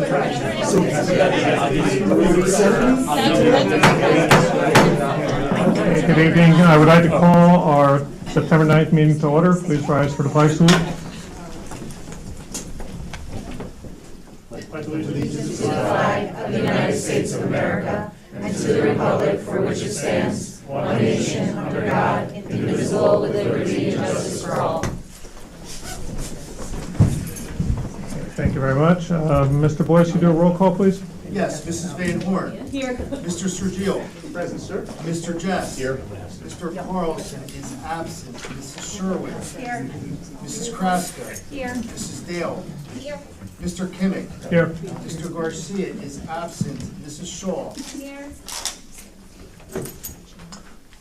Good evening. I would like to call our September 9th meeting to order. Please rise for the flag salute. Allegiance to the flag of the United States of America and to the republic for which it stands, one nation, under God, indivisible, with liberty and justice for all. Thank you very much. Mr. Boyce, you do a roll call, please? Yes, Mrs. Van Horn. Here. Mr. Sergio. Present, sir. Mr. Jess. Here. Mr. Carlson is absent. Mrs. Sherwood. Here. Mrs. Kraska. Here. Mrs. Dale. Here. Mr. Kimmick. Here. Mr. Garcia is absent. Mrs. Shaw. Here.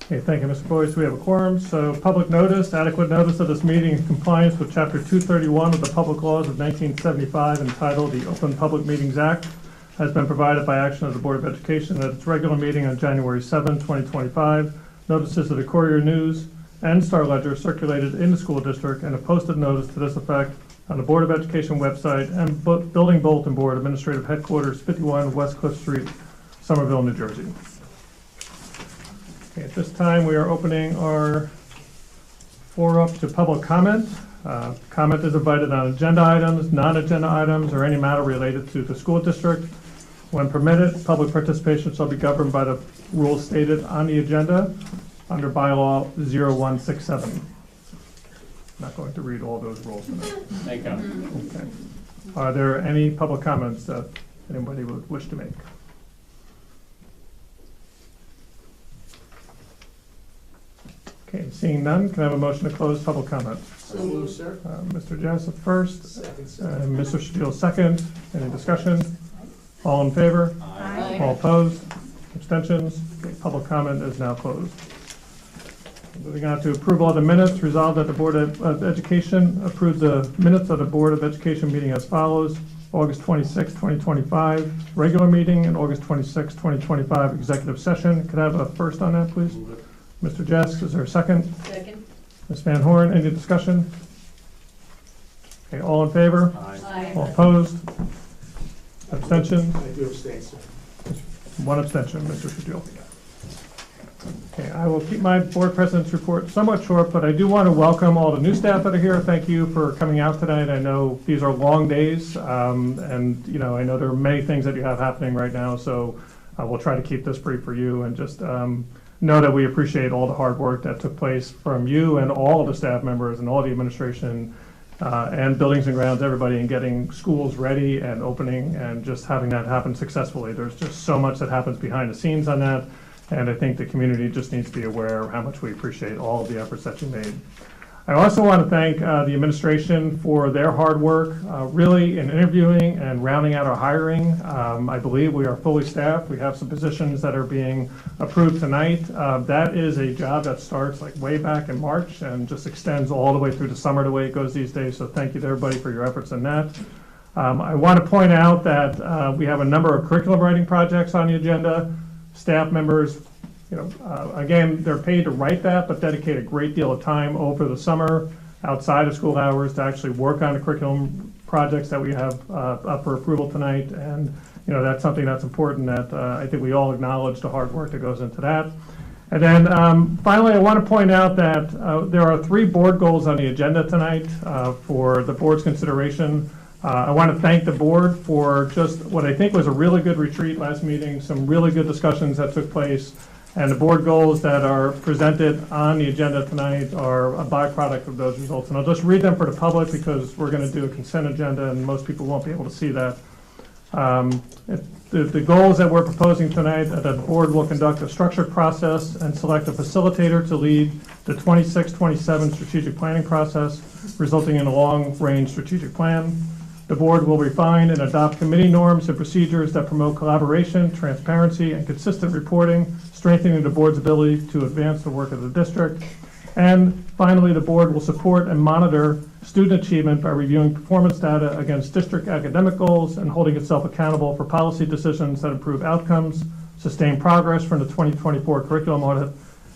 Okay, thank you, Mr. Boyce. We have a quorum. So public notice, adequate notice of this meeting in compliance with Chapter 231 of the Public Laws of 1975 entitled the Open Public Meetings Act has been provided by action of the Board of Education at its regular meeting on January 7, 2025. Notices of the Courier News and Star Ledger circulated in the school district and a posted notice to this effect on the Board of Education website and Building Bulletin Board, Administrative Headquarters, 51 West Cliff Street, Somerville, New Jersey. Okay, at this time, we are opening our floor up to public comment. Comment is invited on agenda items, non-agenda items, or any matter related to the school district. When permitted, public participation shall be governed by the rules stated on the agenda under bylaw 0167. Not going to read all those rules tonight. Thank you. Okay. Are there any public comments that anybody would wish to make? Okay, seeing none, can I have a motion to close public comment? So moved, sir. Mr. Jessup first, Second, sir. Mr. Shadil second. Any discussion? All in favor? Aye. All opposed? Abstentions? Okay, public comment is now closed. Moving on to approval of the minutes, resolved that the Board of Education approve the minutes of the Board of Education meeting as follows: August 26, 2025, regular meeting, and August 26, 2025, executive session. Could I have a first on that, please? Mr. Jess, is there a second? Second. Ms. Van Horn, any discussion? Okay, all in favor? Aye. All opposed? Abstention? I do abstain, sir. One abstention, Mr. Shadil. Okay, I will keep my board president's report somewhat short, but I do want to welcome all the new staff that are here. Thank you for coming out tonight. I know these are long days, and you know, I know there are many things that you have happening right now, so we'll try to keep this brief for you and just know that we appreciate all the hard work that took place from you and all of the staff members and all the administration and buildings and grounds, everybody, in getting schools ready and opening and just having that happen successfully. There's just so much that happens behind the scenes on that, and I think the community just needs to be aware of how much we appreciate all of the efforts that you made. I also want to thank the administration for their hard work, really, in interviewing and rounding out our hiring. I believe we are fully staffed. We have some positions that are being approved tonight. That is a job that starts like way back in March and just extends all the way through the summer the way it goes these days. So thank you to everybody for your efforts in that. I want to point out that we have a number of curriculum writing projects on the agenda. Staff members, you know, again, they're paid to write that, but dedicate a great deal of time over the summer outside of school hours to actually work on the curriculum projects that we have up for approval tonight. And, you know, that's something that's important that I think we all acknowledge the hard work that goes into that. And then finally, I want to point out that there are 3 board goals on the agenda tonight for the board's consideration. I want to thank the board for just what I think was a really good retreat last meeting, some really good discussions that took place. And the board goals that are presented on the agenda tonight are a byproduct of those results. And I'll just read them for the public because we're going to do a consent agenda and most people won't be able to see that. The goals that we're proposing tonight, that the board will conduct a structured process and select a facilitator to lead the 26-27 strategic planning process, resulting in a long-range strategic plan. The board will refine and adopt committee norms and procedures that promote collaboration, transparency, and consistent reporting, strengthening the board's ability to advance the work of the district. And finally, the board will support and monitor student achievement by reviewing performance data against district academic goals and holding itself accountable for policy decisions that improve outcomes, sustain progress from the 2024 curriculum audit,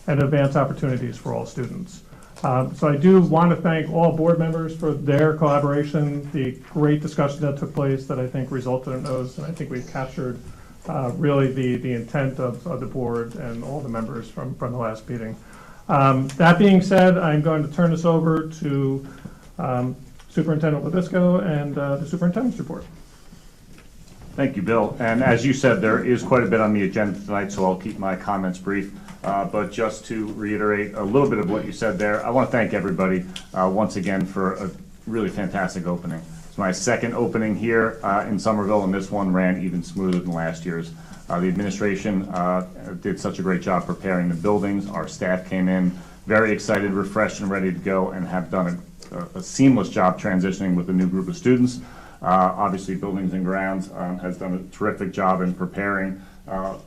and advance opportunities for all students. So I do want to thank all board members for their collaboration, the great discussion that took place that I think resulted in those, and I think we captured really the intent of the board and all the members from the last meeting. That being said, I'm going to turn this over to Superintendent Levisco and the superintendent's report. Thank you, Bill. And as you said, there is quite a bit on the agenda tonight, so I'll keep my comments brief. But just to reiterate a little bit of what you said there, I want to thank everybody once again for a really fantastic opening. It's my second opening here in Somerville, and this one ran even smoother than last year's. The administration did such a great job preparing the buildings. Our staff came in very excited, refreshed, and ready to go, and have done a seamless job transitioning with a new group of students. Obviously, Buildings and Grounds has done a terrific job in preparing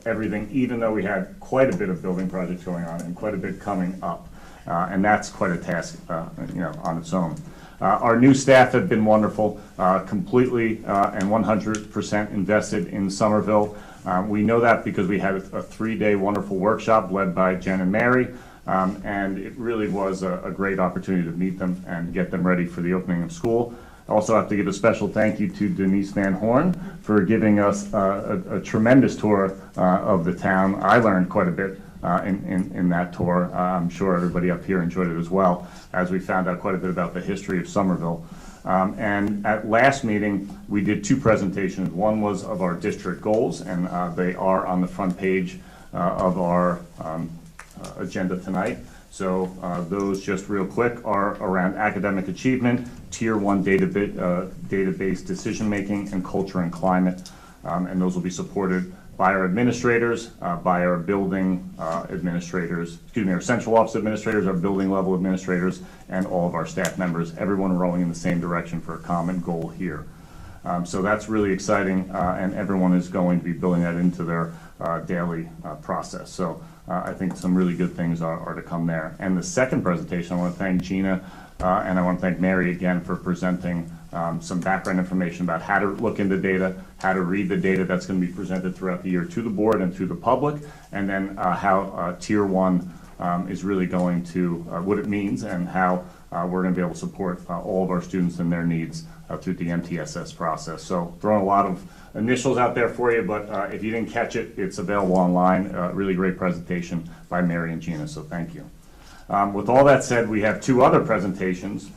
everything, even though we had quite a bit of building projects going on and quite a bit coming up. And that's quite a task, on its own. Our new staff have been wonderful, completely and 100% invested in Somerville. We know that because we had a 3-day wonderful workshop led by Jen and Mary, and it really was a great opportunity to meet them and get them ready for the opening of school. I also have to give a special thank you to Denise Van Horn for giving us a tremendous tour of the town. I learned quite a bit in that tour. I'm sure everybody up here enjoyed it as well, as we found out quite a bit about the history of Somerville. And at last meeting, we did 2 presentations. One was of our district goals, and they are on the front page of our agenda tonight. So those, just real quick, are around academic achievement, Tier 1 database decision-making, and culture and climate. And those will be supported by our administrators, by our building administrators, our central office administrators, our building level administrators, and all of our staff members, everyone rowing in the same direction for a common goal here. So that's really exciting, and everyone is going to be building that into their daily process. So I think some really good things are to come there. And the second presentation, I want to thank Gina and I want to thank Mary again for presenting some background information about how to look into data, how to read the data that's going to be presented throughout the year to the board and to the public, and then how Tier 1 is really going to, what it means and how we're going to be able to support all of our students and their needs through the MTSS process. So throwing a lot of initials out there for you, but if you didn't catch it, it's available online. Really great presentation by Mary and Gina, so thank you. With all that said, we have 2 other presentations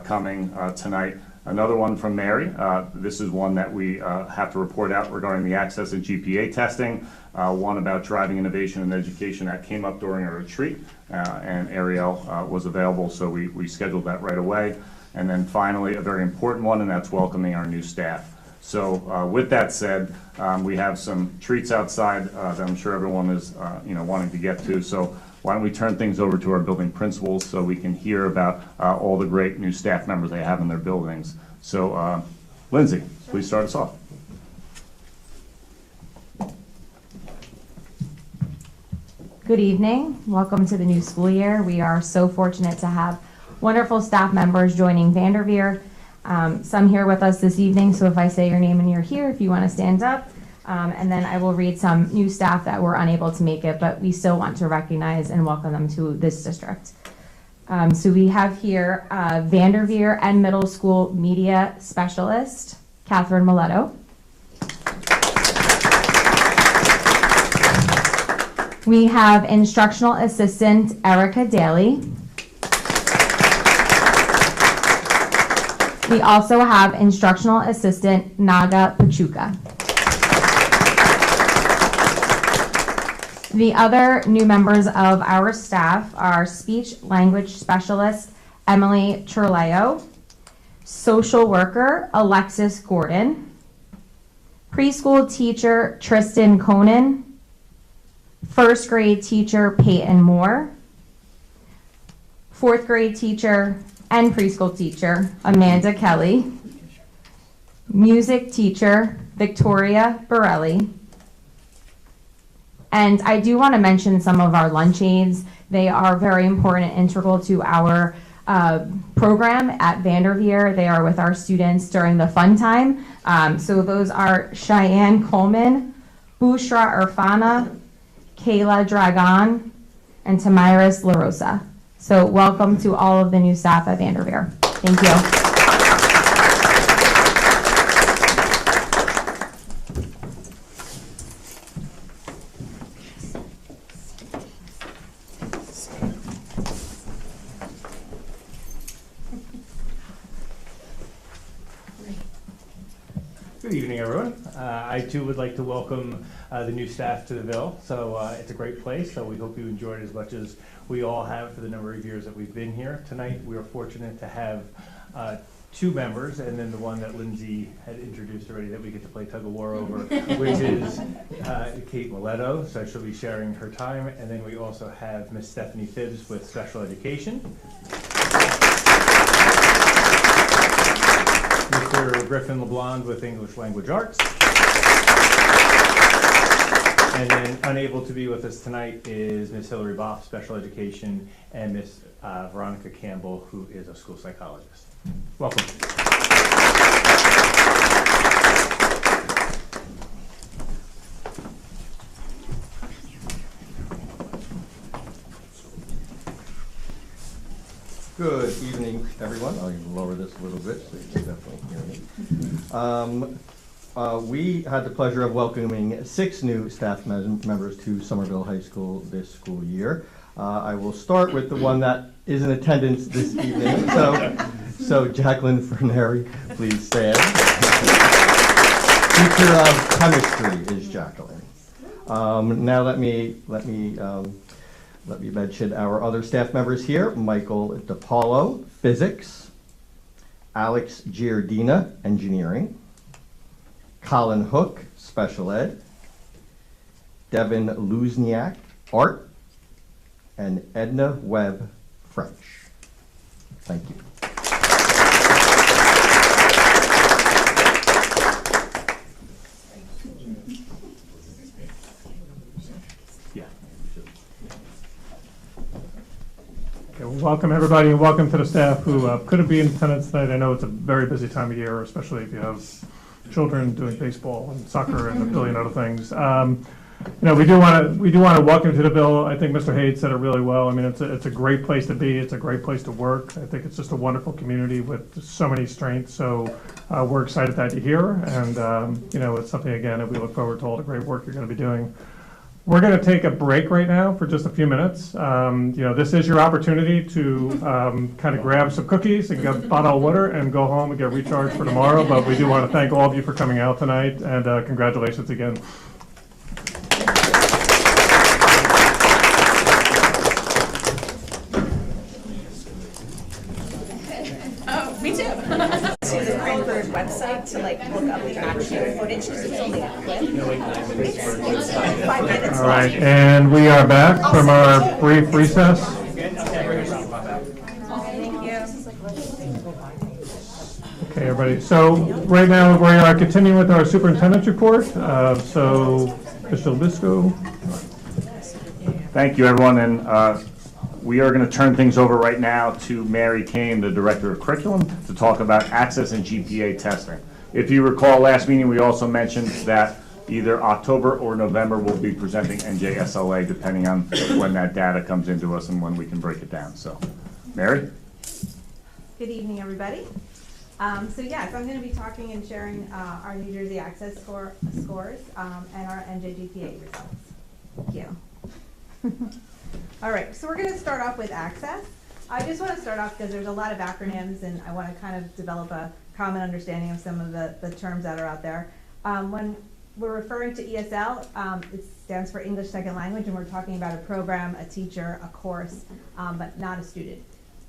coming tonight. Another one from Mary. This is one that we have to report out regarding the access and GPA testing. One about driving innovation in education that came up during a retreat, and Ariel was available, so we scheduled that right away. And then finally, a very important one, and that's welcoming our new staff. So with that said, we have some treats outside that I'm sure everyone is wanting to get to. So why don't we turn things over to our building principals so we can hear about all the great new staff members they have in their buildings. So Lindsay, please start us off. Good evening. Welcome to the new school year. We are so fortunate to have wonderful staff members joining Vanderveer. Some here with us this evening, so if I say your name and you're here, if you want to stand up, and then I will read some new staff that were unable to make it, but we still want to recognize and welcome them to this district. So we have here Vanderveer and Middle School Media Specialist, Catherine Miletto. We have Instructional Assistant, Erica Daly. We also have Instructional Assistant, Naga Pachuca. The other new members of our staff are Speech Language Specialist, Emily Turleo, Social Worker, Alexis Gordon, Preschool Teacher, Tristan Conan, First Grade Teacher, Peyton Moore, Fourth Grade Teacher and Preschool Teacher, Amanda Kelly, Music Teacher, Victoria Borelli. And I do want to mention some of our lunch aides. They are very important and integral to our program at Vanderveer. They are with our students during the fun time. So those are Cheyenne Coleman, Bushra Irfana, Kayla Dragon, and Tamiris LaRosa. So welcome to all of the new staff at Vanderveer. Thank you. Good evening, everyone. I too would like to welcome the new staff to the Ville. So it's a great place, so we hope you enjoyed it as much as we all have for the number of years that we've been here. Tonight, we are fortunate to have two members, and then the one that Lindsay had introduced already that we get to play tug of war over, which is Kate Miletto, so she'll be sharing her time. And then we also have Miss Stephanie Phibbs with special education. Mr. Griffin LeBlond with English Language Arts. And then unable to be with us tonight is Miss Hillary Boff, Special Education, and Miss Veronica Campbell, who is a school psychologist. Welcome. Good evening, everyone. I'll lower this a little bit so you can definitely hear me. We had the pleasure of welcoming 6 new staff members to Somerville High School this school year. I will start with the one that is in attendance this evening. So Jacqueline Ferneri, please stand. Teacher of chemistry is Jacqueline. Now let me mention our other staff members here. Michael DePaulo, physics. Alex Giardina, engineering. Colin Hook, special ed. Devin Luzniak, art. And Edna Webb, French. Thank you. Okay, well, welcome everybody, and welcome to the staff who couldn't be in attendance tonight. I know it's a very busy time of year, especially if you have children doing baseball and soccer and a billion other things. We do want to welcome to the Ville. I think Mr. Hayes said it really well. I mean, it's a great place to be. It's a great place to work. I think it's just a wonderful community with so many strengths. So we're excited that you're here, and it's something again that we look forward to all the great work you're going to be doing. We're going to take a break right now for just a few minutes. This is your opportunity to kind of grab some cookies and get a bottle of water and go home and get recharged for tomorrow. But we do want to thank all of you for coming out tonight, and congratulations again. Me too. To the Cranford website to look up the action footage because it's only a clip. It's 5 minutes. All right, and we are back from our brief recess. Thank you. Okay, everybody. So right now we are continuing with our superintendent's report. So Mr. Lisco. Thank you, everyone, and we are going to turn things over right now to Mary Kane, the Director of Curriculum, to talk about access and GPA testing. If you recall, last meeting we also mentioned that either October or November we'll be presenting NJSLA, depending on when that data comes into us and when we can break it down. So, Mary? Good evening, everybody. I'm going to be talking and sharing our New Jersey Access scores and our NJGPA results. Thank you. All right, so we're going to start off with access. I just want to start off because there's a lot of acronyms, and I want to kind of develop a common understanding of some of the terms that are out there. When we're referring to ESL, it stands for English Second Language, and we're talking about a program, a teacher, a course, but not a student.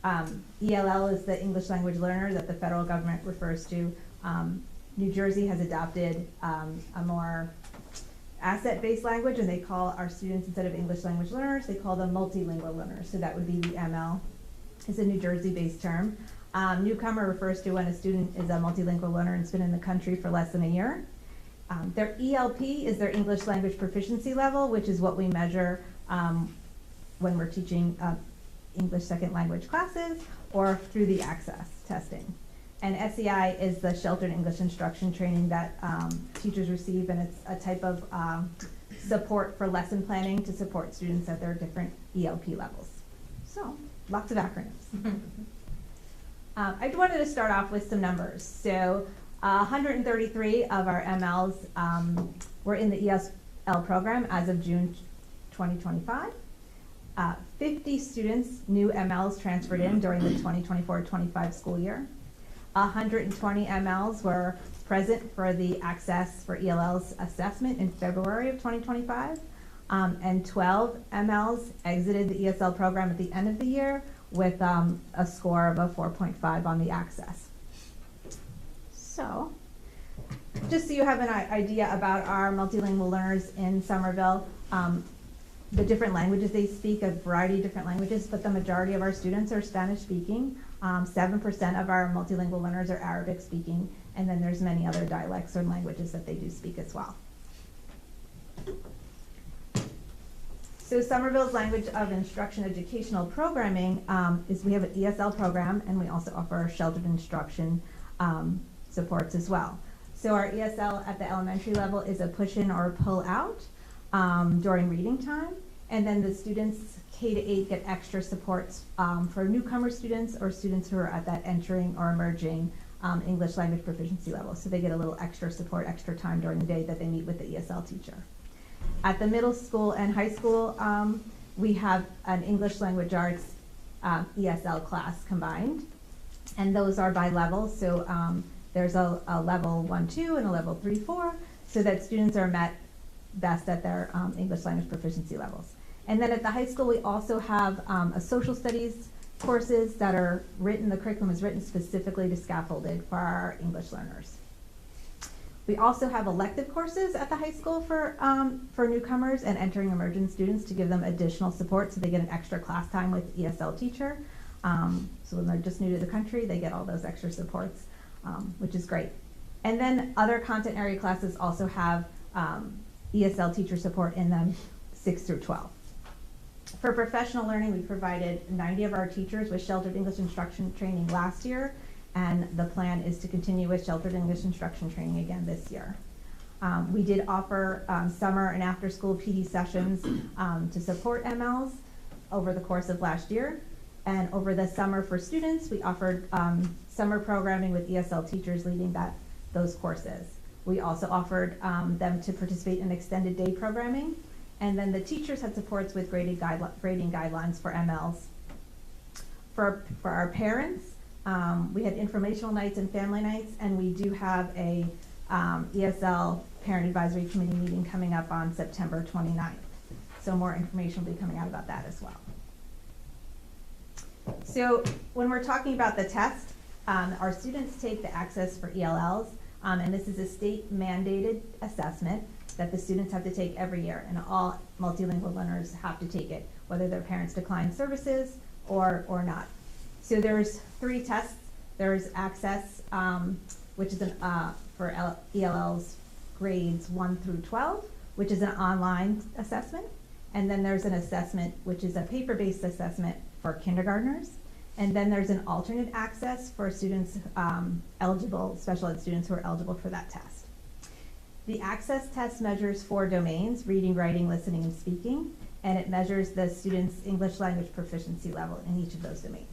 ELL is the English language learner that the federal government refers to. New Jersey has adopted a more asset-based language, and they call our students, instead of English language learners, they call them multilingual learners. So that would be the ML. It's a New Jersey-based term. Newcomer refers to when a student is a multilingual learner and has been in the country for less than a year. Their ELP is their English language proficiency level, which is what we measure when we're teaching English second language classes or through the access testing. And SEI is the sheltered English instruction training that teachers receive, and it's a type of support for lesson planning to support students at their different ELP levels. So lots of acronyms. I wanted to start off with some numbers. So 133 of our MLs were in the ESL program as of June 2025. 50 students, new MLs transferred in during the 2024-25 school year. 120 MLs were present for the Access for ELL's assessment in February of 2025. And 12 MLs exited the ESL program at the end of the year with a score of a 4.5 on the Access. So, just so you have an idea about our multilingual learners in Somerville, the different languages they speak, a variety of different languages, but the majority of our students are Spanish speaking. 7% of our multilingual learners are Arabic speaking, and then there's many other dialects or languages that they do speak as well. So Somerville's language of instruction educational programming is we have an ESL program, and we also offer sheltered instruction supports as well. So our ESL at the elementary level is a push in or pull out during reading time, and then the students K to 8 get extra supports for newcomer students or students who are at that entering or emerging English language proficiency level. So they get a little extra support, extra time during the day that they meet with the ESL teacher. At the middle school and high school, we have an English language arts ESL class combined, and those are by level. So there's a level 1-2 and a level 3-4, so that students are met best at their English language proficiency levels. And then at the high school, we also have a social studies courses that are written, the curriculum is written specifically to scaffolded for our English learners. We also have elective courses at the high school for newcomers and entering emergent students to give them additional support so they get an extra class time with ESL teacher. So when they're just new to the country, they get all those extra supports, which is great. And then other content area classes also have ESL teacher support in them 6 through 12. For professional learning, we provided 90 of our teachers with sheltered English instruction training last year, and the plan is to continue with sheltered English instruction training again this year. We did offer summer and after school PD sessions to support MLs over the course of last year. And over the summer for students, we offered summer programming with ESL teachers leading those courses. We also offered them to participate in extended day programming. And then the teachers had supports with grading guidelines for MLs. For our parents, we had informational nights and family nights, and we do have a ESL Parent Advisory Committee meeting coming up on September 29th. So more information will be coming out about that as well. So when we're talking about the test, our students take the Access for ELLs, and this is a state mandated assessment that the students have to take every year, and all multilingual learners have to take it, whether their parents decline services or not. So there's 3 tests. There's Access, which is for ELLs grades 1 through 12, which is an online assessment. And then there's an assessment, which is a paper-based assessment for kindergartners. And then there's an alternate Access for students eligible, special ed students who are eligible for that test. The Access test measures 4 domains: reading, writing, listening, and speaking, and it measures the student's English language proficiency level in each of those domains.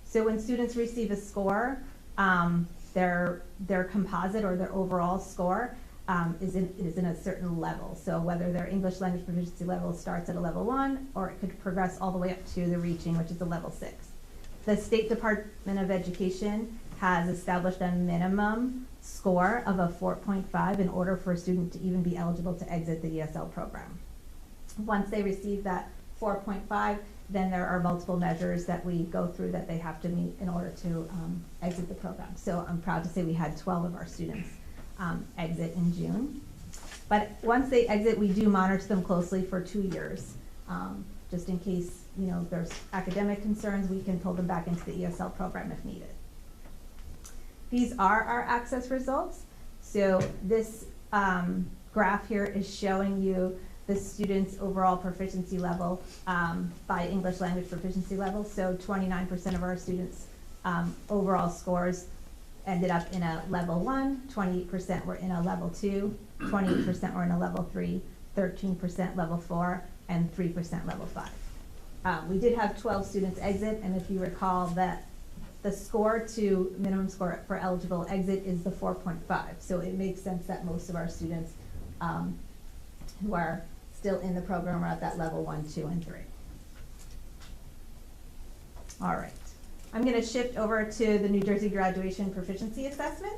So when students receive a score, their composite or their overall score is in a certain level. So whether their English language proficiency level starts at a level 1, or it could progress all the way up to the reaching, which is a level 6. The State Department of Education has established a minimum score of a 4.5 in order for a student to even be eligible to exit the ESL program. Once they receive that 4.5, then there are multiple measures that we go through that they have to meet in order to exit the program. So I'm proud to say we had 12 of our students exit in June. But once they exit, we do monitor them closely for 2 years. Just in case there's academic concerns, we can pull them back into the ESL program if needed. These are our Access results. So this graph here is showing you the student's overall proficiency level by English language proficiency level. So 29% of our students' overall scores ended up in a level 1, 28% were in a level 2, 28% were in a level 3, 13% level 4, and 3% level 5. We did have 12 students exit, and if you recall that the score to minimum score for eligible exit is the 4.5. So it makes sense that most of our students who are still in the program are at that level 1, 2, and 3. All right. I'm going to shift over to the New Jersey Graduation Proficiency Assessment.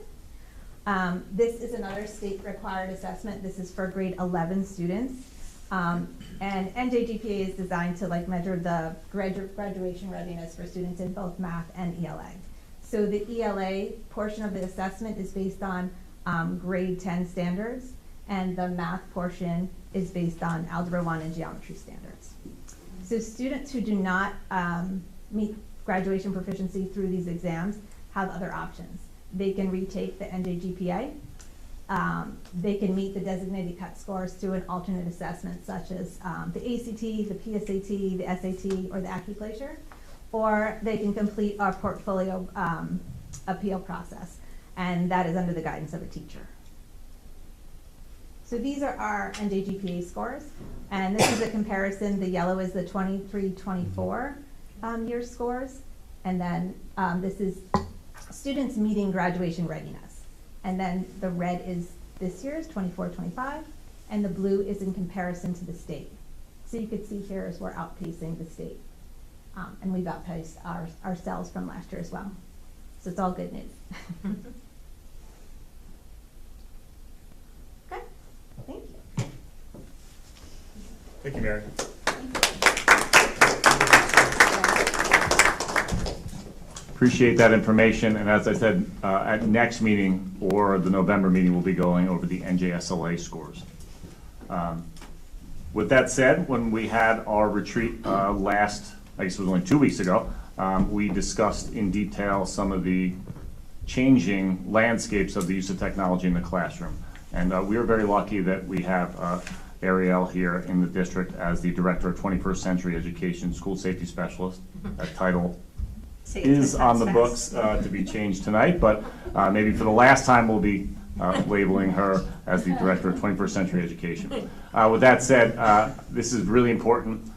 This is another state-required assessment. This is for grade 11 students. And NJGPA is designed to measure the graduation readiness for students in both math and ELA. So the ELA portion of the assessment is based on grade 10 standards, and the math portion is based on Algebra 1 and geometry standards. So students who do not meet graduation proficiency through these exams have other options. They can retake the NJGPA. They can meet the designated cut scores through an alternate assessment such as the ACT, the PSAT, the SAT, or the Accuplacer, or they can complete our portfolio appeal process, and that is under the guidance of a teacher. So these are our NJGPA scores, and this is a comparison. The yellow is the 23-24 year scores, and then this is students meeting graduation readiness. And then the red is this year's 24-25, and the blue is in comparison to the state. So you could see here as we're outpacing the state, and we've outpaced ourselves from last year as well. So it's all good news. Okay, thank you. Thank you, Mary. Appreciate that information, and as I said, at next meeting or the November meeting, we'll be going over the NJSLA scores. With that said, when we had our retreat last, I guess it was only 2 weeks ago, we discussed in detail some of the changing landscapes of the use of technology in the classroom. And we are very lucky that we have Ariel here in the district as the Director of 21st Century Education School Safety Specialist. That title is on the books to be changed tonight, but maybe for the last time we'll be labeling her as the Director of 21st Century Education. With that said, this is really important.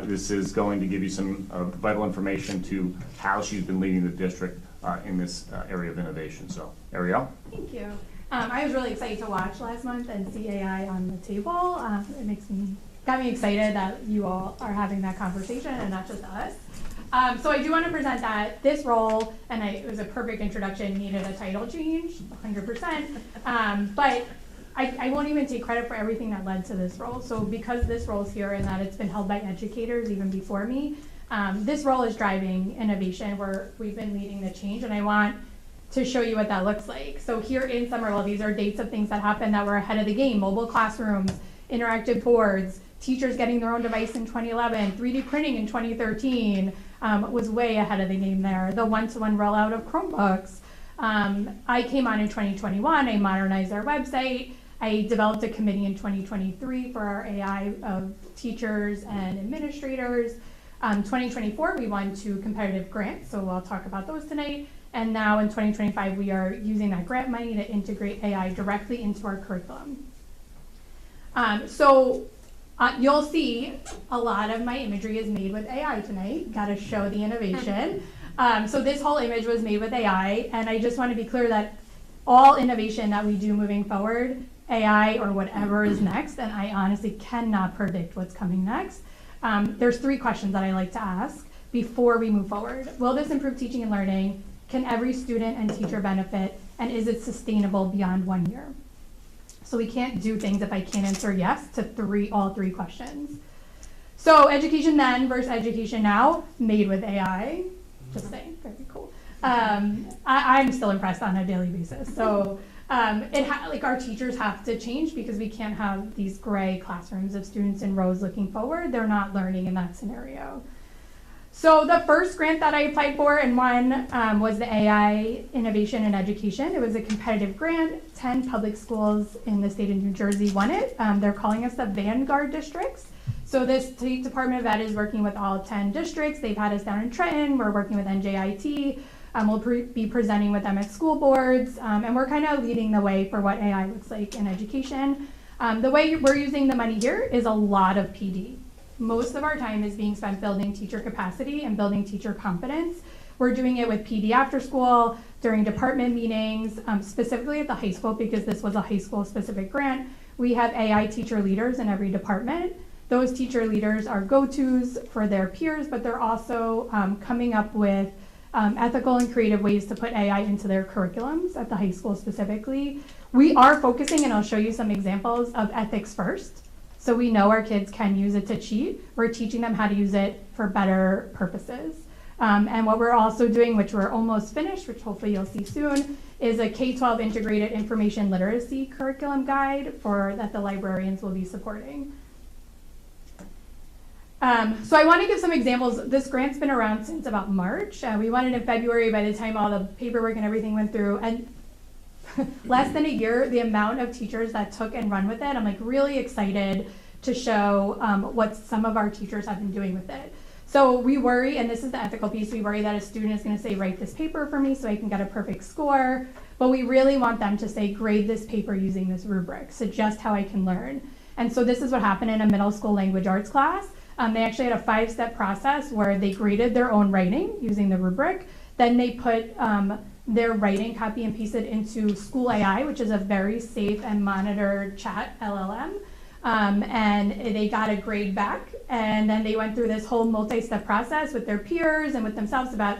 This is going to give you some vital information to how she's been leading the district in this area of innovation. So, Ariel? Thank you. I was really excited to watch last month and see AI on the table. It got me excited that you all are having that conversation and not just us. So I do want to present that this role, and it was a perfect introduction, needed a title change, 100%. But I won't even take credit for everything that led to this role. So because this role is here and that it's been held by educators even before me, this role is driving innovation where we've been leading the change, and I want to show you what that looks like. So here in Somerville, these are dates of things that happened that were ahead of the game: mobile classrooms, interactive boards, teachers getting their own device in 2011, 3D printing in 2013 was way ahead of the game there. The one-to-one rollout of Chromebooks. I came on in 2021, I modernized our website. I developed a committee in 2023 for our AI of teachers and administrators. 2024, we won 2 competitive grants, so I'll talk about those tonight. And now in 2025, we are using that grant money to integrate AI directly into our curriculum. You'll see a lot of my imagery is made with AI tonight. Got to show the innovation. So this whole image was made with AI, and I just want to be clear that all innovation that we do moving forward, AI or whatever is next, and I honestly cannot predict what's coming next. There's 3 questions that I like to ask before we move forward. Will this improve teaching and learning? Can every student and teacher benefit? And is it sustainable beyond 1 year? So we can't do things if I can't answer yes to all three questions. So education then versus education now, made with AI. Just saying, very cool. I'm still impressed on a daily basis. So our teachers have to change because we can't have these gray classrooms of students in rows looking forward. They're not learning in that scenario. So the first grant that I applied for and won was the AI Innovation in Education. It was a competitive grant. 10 public schools in the state of New Jersey won it. They're calling us the Vanguard districts. So this State Department of Ed is working with all 10 districts. They've had us down in Trenton. We're working with NJIT. We'll be presenting with them at school boards. And we're kind of leading the way for what AI looks like in education. The way we're using the money here is a lot of PD. Most of our time is being spent building teacher capacity and building teacher competence. We're doing it with PD after school, during department meetings, specifically at the high school, because this was a high school specific grant. We have AI teacher leaders in every department. Those teacher leaders are go-tos for their peers, but they're also coming up with ethical and creative ways to put AI into their curriculums at the high school specifically. We are focusing, and I'll show you some examples of ethics first. So we know our kids can use it to cheat. We're teaching them how to use it for better purposes. And what we're also doing, which we're almost finished, which hopefully you'll see soon, is a K-12 integrated information literacy curriculum guide that the librarians will be supporting. So I want to give some examples. This grant's been around since about March. We won it in February by the time all the paperwork and everything went through. And less than a year, the amount of teachers that took and run with it, I'm like really excited to show what some of our teachers have been doing with it. So we worry, and this is the ethical piece, we worry that a student is going to say, write this paper for me so I can get a perfect score. But we really want them to say, grade this paper using this rubric, suggest how I can learn. And so this is what happened in a middle school language arts class. They actually had a 5-step process where they graded their own writing using the rubric. Then they put their writing copy and pasted into School AI, which is a very safe and monitored chat LLM. And they got a grade back. And then they went through this whole multi-step process with their peers and with themselves about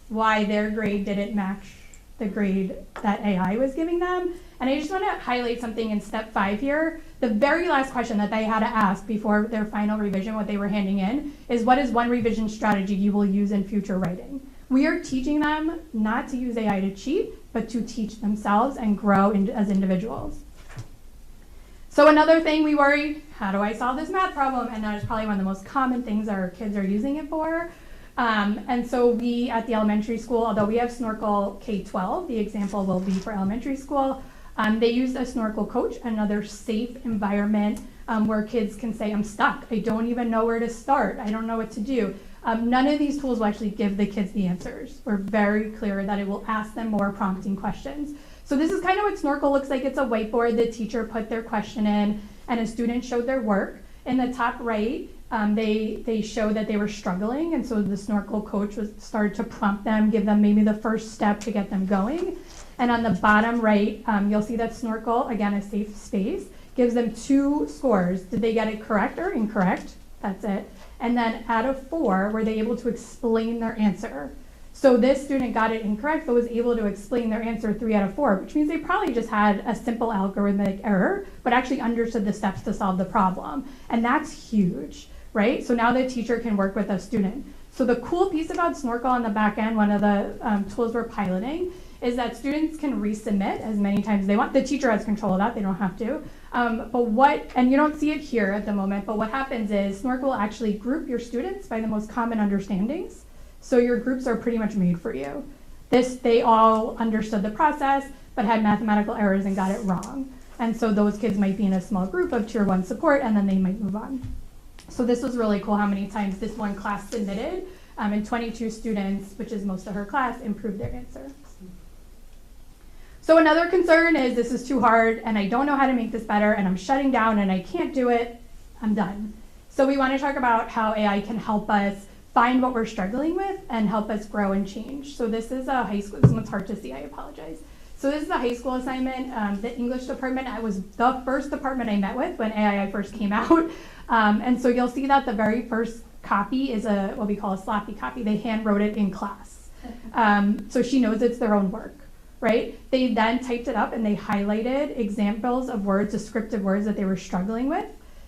why their grade didn't match the grade that AI was giving them. And I just want to highlight something in step 5 here. The very last question that they had to ask before their final revision, what they were handing in, is what is one revision strategy you will use in future writing? We are teaching them not to use AI to cheat, but to teach themselves and grow as individuals. So another thing we worry, how do I solve this math problem? And that is probably one of the most common things our kids are using it for. And so we at the elementary school, although we have Snorkel K-12, the example will be for elementary school, they used a Snorkel coach, another safe environment where kids can say, I'm stuck, I don't even know where to start, I don't know what to do. None of these tools will actually give the kids the answers. We're very clear that it will ask them more prompting questions. So this is kind of what Snorkel looks like. It's a whiteboard. The teacher put their question in and a student showed their work. In the top right, they showed that they were struggling, and so the Snorkel coach started to prompt them, give them maybe the first step to get them going. And on the bottom right, you'll see that Snorkel, again, a safe space, gives them 2 scores. Did they get it correct or incorrect? That's it. And then out of 4, were they able to explain their answer? So this student got it incorrect, but was able to explain their answer 3 out of 4, which means they probably just had a simple algorithmic error, but actually understood the steps to solve the problem. And that's huge, right? So now the teacher can work with a student. So the cool piece about Snorkel on the back end, one of the tools we're piloting, is that students can resubmit as many times as they want. The teacher has control of that, they don't have to. And you don't see it here at the moment, but what happens is Snorkel will actually group your students by the most common understandings. So your groups are pretty much made for you. They all understood the process, but had mathematical errors and got it wrong. And so those kids might be in a small group of tier 1 support, and then they might move on. So this was really cool how many times this one class submitted, and 22 students, which is most of her class, improved their answer. So another concern is this is too hard, and I don't know how to make this better, and I'm shutting down, and I can't do it, I'm done. So we want to talk about how AI can help us find what we're struggling with and help us grow and change. So this is a high school, this one's hard to see, I apologize. So this is a high school assignment. The English department, I was the first department I met with when AI first came out. And so you'll see that the very first copy is what we call a sloppy copy. They hand wrote it in class. So she knows it's their own work, right? They then typed it up and they highlighted examples of words, descriptive words that they were struggling with.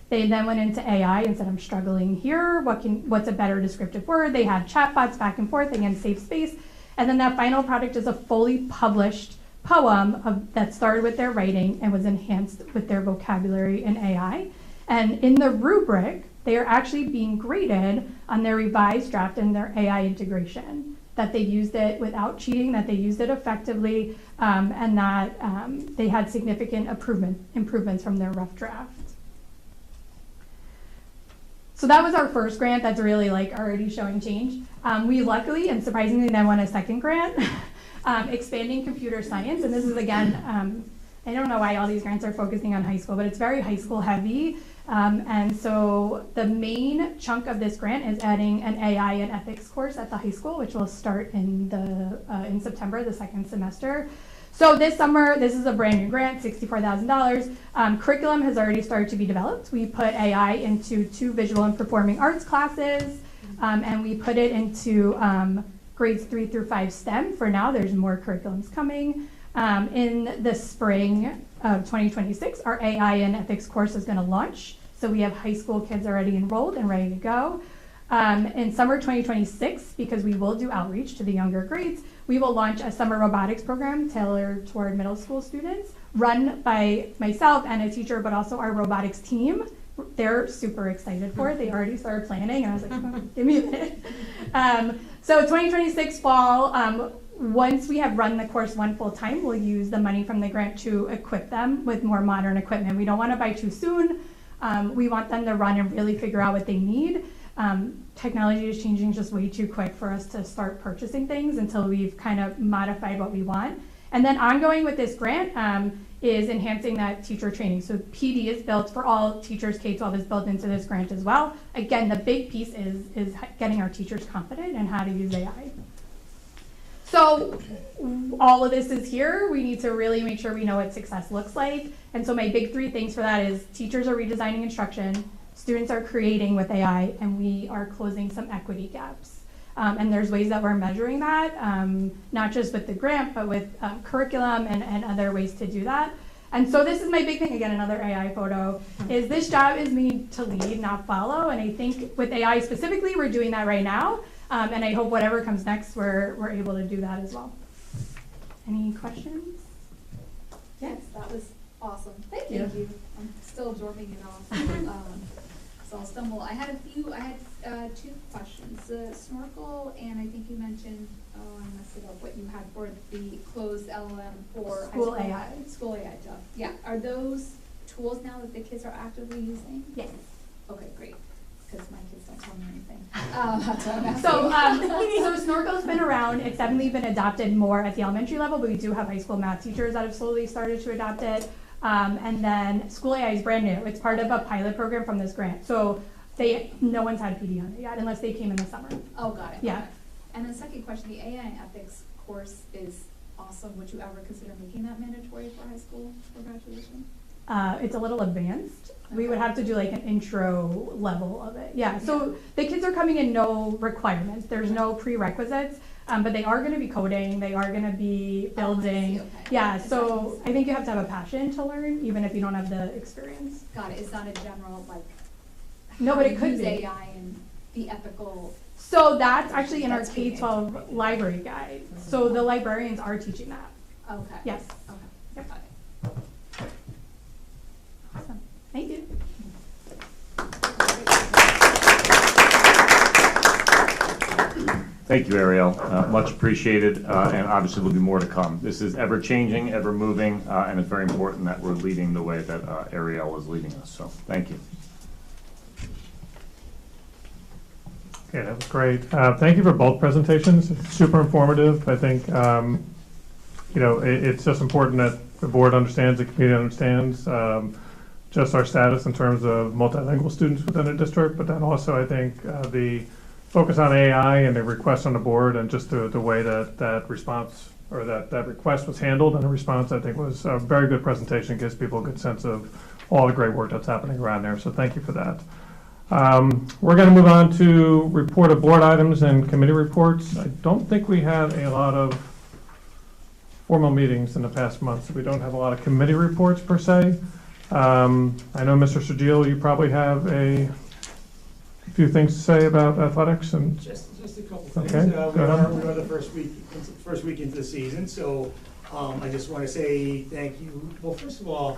They then went into AI and said, I'm struggling here. What's a better descriptive word? They had chatbots back and forth, again, safe space. And then that final product is a fully published poem that started with their writing and was enhanced with their vocabulary in AI. And in the rubric, they are actually being graded on their revised draft and their AI integration, that they used it without cheating, that they used it effectively, and that they had significant improvements from their rough draft. So that was our first grant that's really already showing change. We luckily and surprisingly then won a second grant, expanding computer science. And this is again I don't know why all these grants are focusing on high school, but it's very high school heavy. And so the main chunk of this grant is adding an AI and ethics course at the high school, which will start in September, the second semester. So this summer, this is a brand new grant, $64,000. Curriculum has already started to be developed. We put AI into 2 visual and performing arts classes, and we put it into grades 3 through 5 STEM. For now, there's more curriculums coming. In the spring of 2026, our AI and ethics course is going to launch. So we have high school kids already enrolled and ready to go. In summer 2026, because we will do outreach to the younger grades, we will launch a summer robotics program tailored toward middle school students, run by myself and a teacher, but also our robotics team. They're super excited for it. They already started planning, and I was like, oh, give me a minute. So 2026 fall, once we have run the course one full time, we'll use the money from the grant to equip them with more modern equipment. We don't want to buy too soon. We want them to run and really figure out what they need. Technology is changing just way too quick for us to start purchasing things until we've kind of modified what we want. And then ongoing with this grant is enhancing that teacher training. So PD is built for all teachers, K-12 is built into this grant as well. Again, the big piece is getting our teachers confident in how to use AI. So all of this is here. We need to really make sure we know what success looks like. And so my big 3 things for that is teachers are redesigning instruction, students are creating with AI, and we are closing some equity gaps. And there's ways that we're measuring that, not just with the grant, but with curriculum and other ways to do that. And so this is my big thing, again, another AI photo, is this job is made to lead, not follow. And I think with AI specifically, we're doing that right now. And I hope whatever comes next, we're able to do that as well. Any questions? Yes, that was awesome. Thank you. I'm still absorbing it all. So I'll stumble. I had 2 questions. The snorkel, and I think you mentioned, I messed it up, what you had for the closed LLM for School AI. School AI stuff. Yeah. Are those tools now that the kids are actively using? Yes. Okay, great. Because my kids don't tell me anything. That's what I'm asking. So Snorkel's been around. It's definitely been adopted more at the elementary level, but we do have high school math teachers that have slowly started to adopt it. And then School AI is brand new. It's part of a pilot program from this grant. So no one's had PD on it yet, unless they came in the summer. Oh, got it. Yeah. Okay. And then second question, the AI and ethics course is awesome. Would you ever consider making that mandatory for high school for graduation? It's a little advanced. We would have to do like an intro level of it. Yeah, so the kids are coming in no requirements. There's no prerequisites, but they are going to be coding. They are going to be building. Okay. Yeah, so I think you have to have a passion to learn, even if you don't have the experience. Got it. It's not a general, like, No, but it how to could use be. AI and the ethical. So that's actually in our That's being K-12 library guide. So the librarians are teaching that. Okay. Yes. Okay. Yep. Got it. Awesome. Thank you. Thank you, Ariel. Much appreciated, and obviously there'll be more to come. This is ever-changing, ever-moving, and it's very important that we're leading the way that Ariel is leading us, so thank you. Okay, that was great. Thank you for both presentations. It's super informative. I think, it's just important that the board understands, the community understands just our status in terms of multilingual students within a district, but then also I think the focus on AI and the request on the board and just the way that response or that request was handled and the response, I think, was a very good presentation. Gives people a good sense of all the great work that's happening around there. So thank you for that. We're going to move on to report of board items and committee reports. I don't think we had a lot of formal meetings in the past month, so we don't have a lot of committee reports per se. I know, Mr. Sergio, you probably have a few things to say about athletics and. Just a couple things. Okay, We are the first week into the season, so I just want to say thank you. Well, first of all,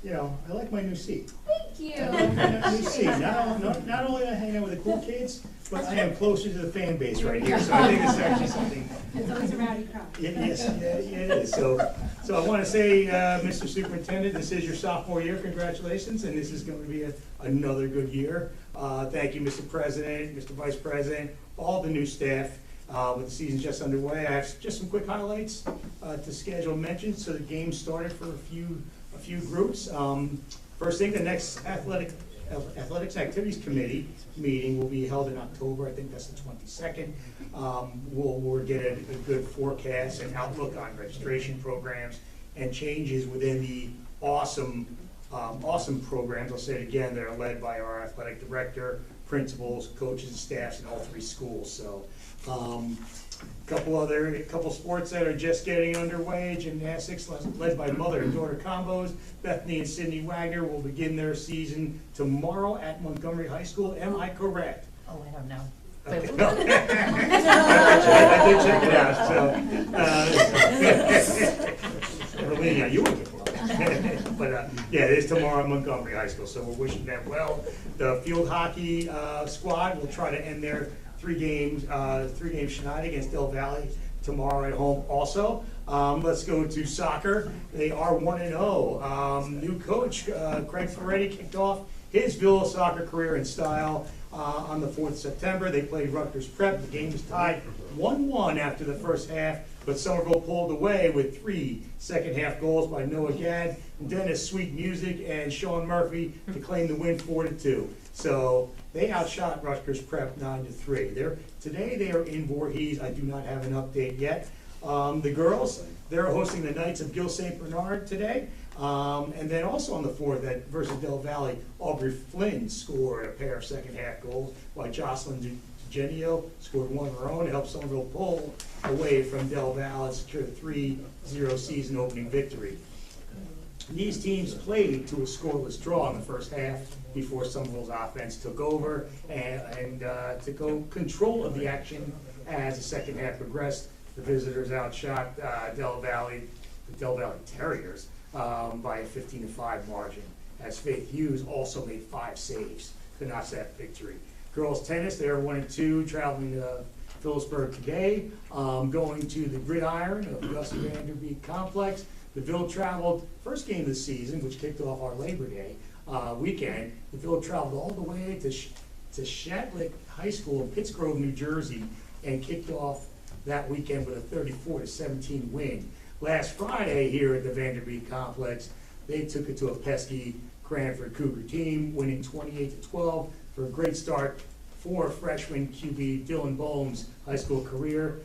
I like my new seat. Thank you. New seat. Not only am I hanging out with the cool kids, but I am closer to the fan base right here. So I think it's actually something. It's always a rowdy crowd. Yes, it is. So I want to say, Mr. Superintendent, this is your sophomore year. Congratulations, and this is going to be another good year. Thank you, Mr. President, Mr. Vice President, all the new staff. With the season just underway, I have just some quick highlights to schedule mentions. So the game started for a few groups. First thing, the next Athletics Activities Committee meeting will be held in October. I think that's the 22nd. We'll get a good forecast and outlook on registration programs and changes within the awesome programs. I'll say it again, that are led by our athletic director, principals, coaches, and staffs in all three schools. So, couple sports that are just getting underway. Gymnastics, led by mother and daughter combos. Bethany and Sydney Wagner will begin their season tomorrow at Montgomery High School. Am I correct? Oh, I don't know. Okay. I did check it out, so. Evelina, you were good. But yeah, it is tomorrow at Montgomery High School, so we're wishing them well. The field hockey squad will try to end their three-game shenanigan against Del Valley tomorrow at home also. Let's go to soccer. They are 1-0. New coach, Craig Ferretti, kicked off his Villa soccer career in style on the 4th of September. They played Rutgers Prep. The game was tied 1-1 after the first half, but Somerville pulled away with 3 second-half goals by Noah Gadd, Dennis Sweet Music, and Sean Murphy to claim the win 4-2. So they outshot Rutgers Prep 9-3. Today they are in Voorhees. I do not have an update yet. The girls, they're hosting the Knights of Gil St. Bernard today. And then also on the 4th versus Del Valley, Aubrey Flynn scored a pair of second-half goals, while Jocelyn Genio scored one of her own to help Somerville pull away from Del Valle and secure the 3-0 season opening victory. These teams played to a scoreless draw in the first half before Somerville's offense took over and took control of the action as the second half progressed. The visitors outshot the Del Valley Terriers by a 15-5 margin, as Faith Hughes also made 5 saves to notch that victory. Girls tennis, they are 1-2, traveling to Phillipsburg today, going to the Gridiron of Gus Vanderbeek Complex. The Ville traveled, first game of the season, which kicked off our Labor Day weekend. The Ville traveled all the way to Shatlick High School in Pittsgrove, New Jersey, and kicked off that weekend with a 34-17 win. Last Friday here at the Vanderbeek Complex, they took it to a pesky Cranford Cougar team, winning 28-12 for a great start for freshman QB Dylan Bohm's high school career.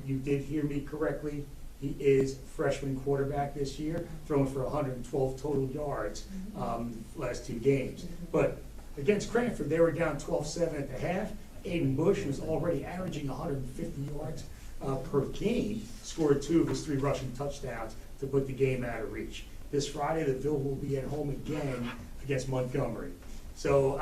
You did hear me correctly. He is freshman quarterback this year, throwing for 112 total yards last 2 games. But against Cranford, they were down 12-7 at the half. Aiden Bush, who's already averaging 150 yards per game, scored 2 of his 3 rushing touchdowns to put the game out of reach. This Friday, the Ville will be at home again against Montgomery. So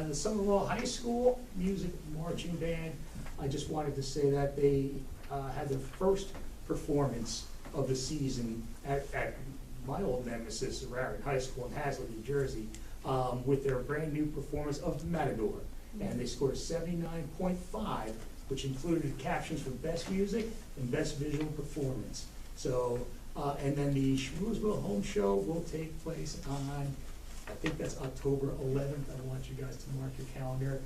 the Somerville High School Music Marching Band, I just wanted to say that they had their first performance of the season at my old nemesis, Raritan High School in Hazlet, New Jersey, with their brand new performance of Matador. And they scored 79.5, which included captions for Best Music and Best Visual Performance. So, and then the Schmoozville Home Show will take place on, I think that's October 11th. I want you guys to mark your calendar.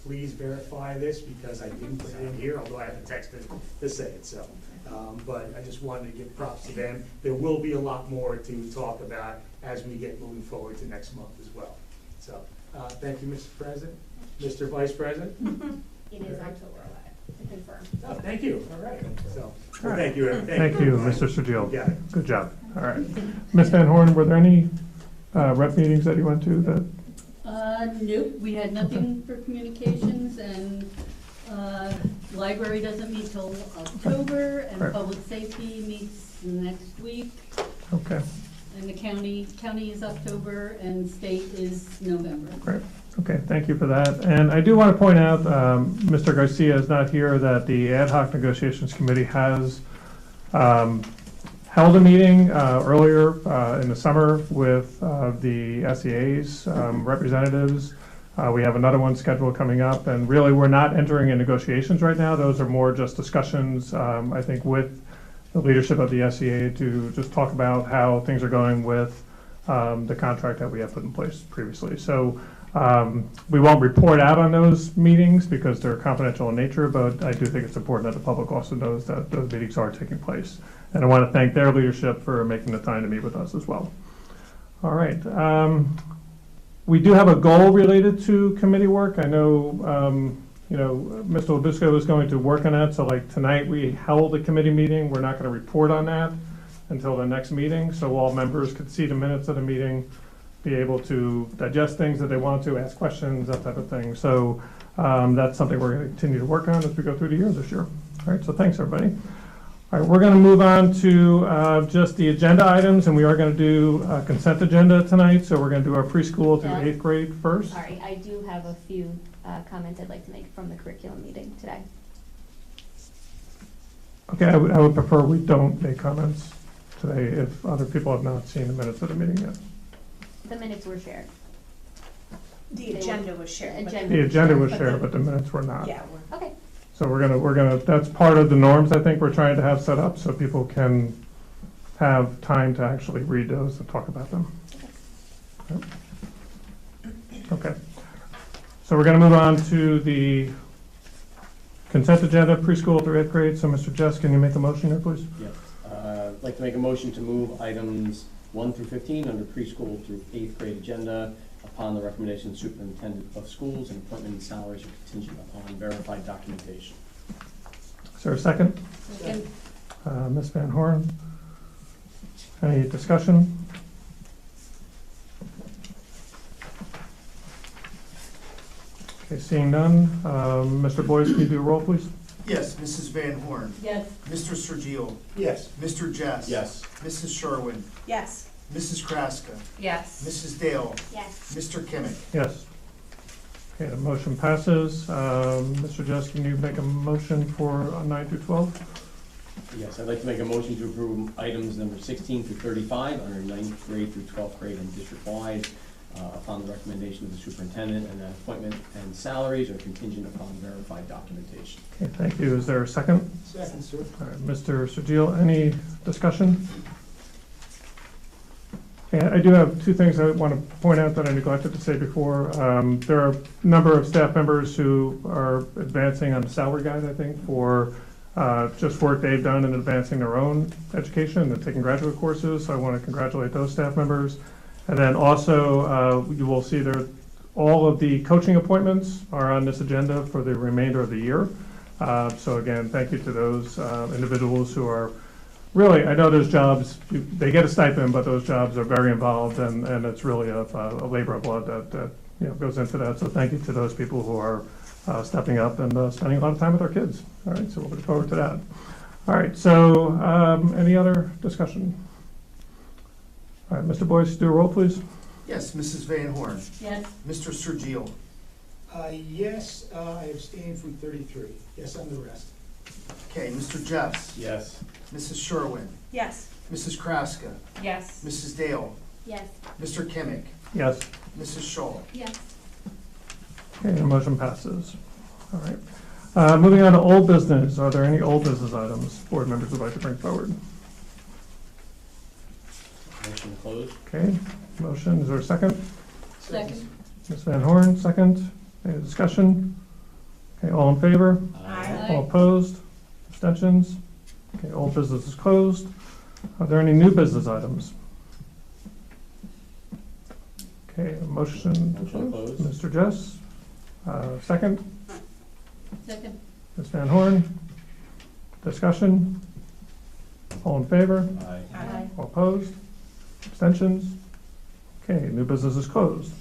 Please verify this because I didn't put it in here, although I have a text to say it. So, but I just wanted to give props to them. There will be a lot more to talk about as we get moving forward to next month as well. So, thank you, Mr. President. Mr. Vice President? It is October 11th, to confirm. Oh, thank you. All right. So, All right. thank you. Thank you, Mr. Sergio. Got it. Good job. All right. Ms. Van Horn, were there any rep meetings that you went to that? Nope, we had nothing for communications, and library doesn't meet till October, and Right. public safety meets next week, Okay, and the county is October, and state is November. great. Okay, thank you for that. And I do want to point out, Mr. Garcia is not here, that the Ad hoc Negotiations Committee has held a meeting earlier in the summer with the SEA's representatives. We have another one scheduled coming up, and really, we're not entering in negotiations right now. Those are more just discussions, I think, with the leadership of the SEA to just talk about how things are going with the contract that we have put in place previously. So We won't report out on those meetings because they're confidential in nature, but I do think it's important that the public also knows that those meetings are taking place. And I want to thank their leadership for making the time to meet with us as well. All right. We do have a goal related to committee work. I know, Mr. Labusco is going to work on that. So like tonight, we held a committee meeting. We're not going to report on that until the next meeting. So all members could see the minutes of the meeting, be able to digest things that they want to, ask questions, that type of thing. So that's something we're going to continue to work on as we go through the year this year. All right, so thanks, everybody. All right, we're going to move on to just the agenda items, and we are going to do a consent agenda tonight. So we're going to do our preschool through 8th grade first. Sorry, I do have a few comments I'd like to make from the curriculum meeting today. Okay, I would prefer we don't make comments today if other people have not seen the minutes of the meeting yet. The minutes were shared. The agenda was shared. The agenda was shared, but the minutes were not. Yeah. Okay. So we're gonna, that's part of the norms I think we're trying to have set up so people can have time to actually read those and talk about them. Yep. Okay. So we're gonna move on to the consent agenda, preschool through 8th grade. So Mr. Jess, can you make a motion here, please? Yes. I'd like to make a motion to move items 1 through 15 under preschool through 8th grade agenda upon the recommendation of the superintendent of schools, and appointment and salaries are contingent upon verified documentation. Is there a second? Second. Ms. Van Horn? Any discussion? Okay, seeing none. Mr. Boyce, can you do a roll, please? Yes, Mrs. Van Horn. Yes. Mr. Sergio. Yes. Mr. Jess. Yes. Mrs. Sherwin. Yes. Mrs. Kraska. Yes. Mrs. Dale. Yes. Mr. Kimmick. Yes. Okay, the motion passes. Mr. Jess, can you make a motion for 9 through 12? Yes, I'd like to make a motion to approve items number 16 through 35 under 9th grade through 12th grade and district-wide upon the recommendation of the superintendent, and that appointment and salaries are contingent upon verified documentation. Okay, thank you. Is there a second? Second, sir. All right, Mr. Sergio, any discussion? Okay, I do have two things I want to point out that I neglected to say before. There are a number of staff members who are advancing on the salary guide, I think, for just work they've done in advancing their own education and taking graduate courses. So I want to congratulate those staff members. And then also, you will see there, all of the coaching appointments are on this agenda for the remainder of the year. So again, thank you to those individuals who are really, I know those jobs, they get a stipend, but those jobs are very involved, and it's really a labor of love that goes into that. So thank you to those people who are stepping up and spending a lot of time with our kids. All right, so we'll look forward to that. All right, so any other discussion? All right, Mr. Boyce, do a roll, please. Yes, Mrs. Van Horn. Yes. Mr. Sergio. Yes, I abstained from 33. Yes on the rest. Okay, Mr. Jess. Yes. Mrs. Sherwin. Yes. Mrs. Kraska. Yes. Mrs. Dale. Yes. Mr. Kimmick. Yes. Mrs. Scholl. Yes. Okay, the motion passes. All right. Moving on to old business. Are there any old business items board members would like to bring forward? Motion to close. Okay, motion. Is there a second? Second. Ms. Van Horn, second. Any discussion? Okay, all in favor? Aye. All opposed? Abstentions? Okay, old business is closed. Are there any new business items? Okay, a motion to Motion to close. close. Mr. Jess, second. Second. Ms. Van Horn, discussion? All in favor? Aye. Aye. All opposed? Abstentions? Okay, new business is closed.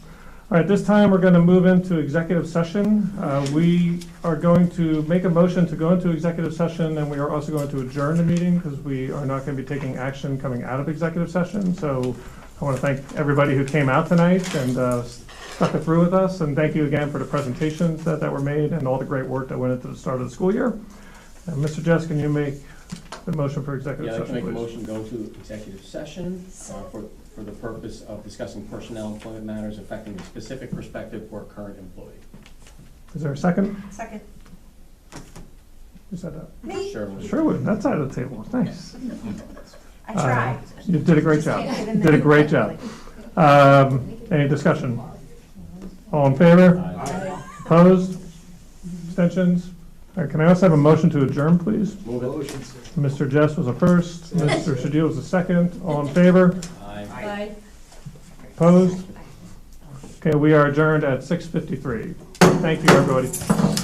All right, this time we're going to move into executive session. We are going to make a motion to go into executive session, and we are also going to adjourn the meeting because we are not going to be taking action coming out of executive session. So I want to thank everybody who came out tonight and stuck it through with us, and thank you again for the presentations that were made and all the great work that went into the start of the school year. And Mr. Jess, can you make the motion for executive Yeah, I'd like to session, make a please? motion to go to executive session for the purpose of discussing personnel employment matters affecting a specific prospective or current employee. Is there a second? Second. Who said that? Me. Sherwin. Sherwood, that side of the table. Nice. I tried. You did a great job. You did a great job. Any discussion? All in favor? Aye. Opposed? Abstentions? All right, can I also have a motion to adjourn, please? Move it. Motion, sir. Mr. Jess was a first, Mr. Shadil was a second. All in favor? Aye. Bye. Opposed? Okay, we are adjourned at 6:53. Thank you, everybody.